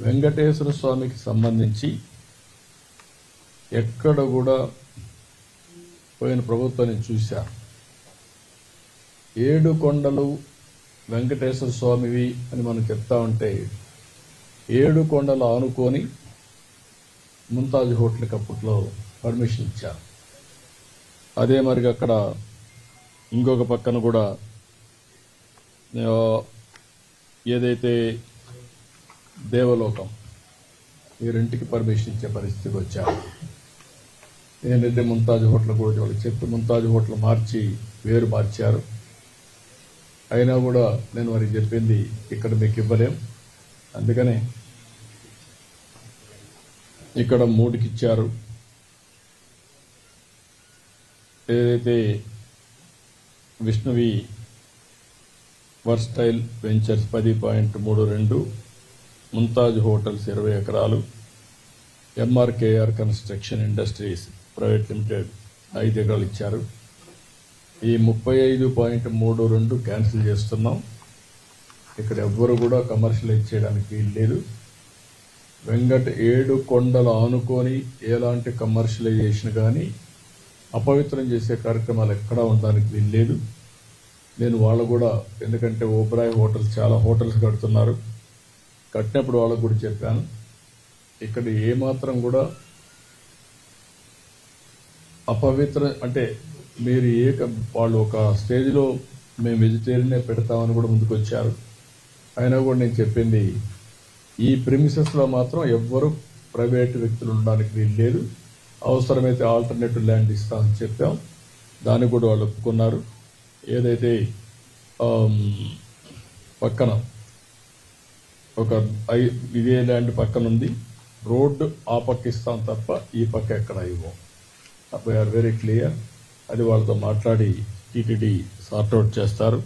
వెంకటేశ్వర స్వామికి సంబంధించి ఎక్కడ కూడా పోయిన ప్రభుత్వాన్ని చూశా. 7 కొండలు వెంకటేశ్వర స్వామివి అని మనం చెప్తా ఉంటే 7 కొండలు ఆనుకొని ముంతాజ్ హోటల్కి అప్పట్లో పర్మిషన్ ఇచ్చారు. అదే మరి అక్కడ ఇంకొక పక్కన కూడా ఏదైతే దేవలోకం ఈ రెంటికి పర్మిషన్ ఇచ్చే పరిస్థితికి వచ్చారు. ఏంటంటే ముంతాజ్ హోటల్ కూడా వాళ్ళకి చెప్పి ముంతాజ్ హోటల్ వేరు మార్చారు. అయినా కూడా నేను వారికి చెప్పింది ఇక్కడ మీకు ఇవ్వలేం, అందుకనే ఇక్కడ 3కి ఇచ్చారు. ఏదైతే విష్ణువి వర్స్టైల్ వెంచర్స్ 10.32, ముంతాజ్ హోటల్స్ 20 ఎకరాలు, MRKR construction industries private limited 5 ఎకరాలు ఇచ్చారు. ఈ 35.32 క్యాన్సిల్ చేస్తున్నాం. ఇక్కడ ఎవ్వరు కూడా కమర్షియలైజ్ చేయడానికి వీలు లేదు. 7 కొండలు ఆనుకొని ఎలాంటి కమర్షియలైజేషన్ కానీ అపవిత్రం చేసే కార్యక్రమాలు ఎక్కడా ఉండడానికి వీలు లేదు. నేను వాళ్ళు కూడా, ఎందుకంటే ఓబ్రాయ్ హోటల్స్ చాలా హోటల్స్ కడుతున్నారు, కట్టినప్పుడు వాళ్ళకు కూడా చెప్పాను, ఇక్కడ ఏమాత్రం కూడా అపవిత్ర అంటే మీరు వాళ్ళు ఒక స్టేజ్లో మేము వెజిటేరియనే పెడతామని కూడా ముందుకు వచ్చారు. అయినా కూడా నేను చెప్పింది ఈ ప్రిమిసెస్లో మాత్రం ఎవ్వరూ ప్రైవేటు వ్యక్తులు ఉండడానికి వీలు లేదు. అవసరమైతే ఆల్టర్నేటివ్ ల్యాండ్ ఇస్తామని చెప్పాం, దాన్ని కూడా వాళ్ళు ఒప్పుకున్నారు. ఏదైతే పక్కన ఒక ఇదే ల్యాండ్ పక్కన ఉంది, రోడ్డు ఆ పక్క ఇస్తాం తప్ప ఈ పక్క ఎక్కడ ఇవ్వం. We are very clear. అది వాళ్ళతో మాట్లాడి టీటీడీ సార్ట్అవుట్ చేస్తారు.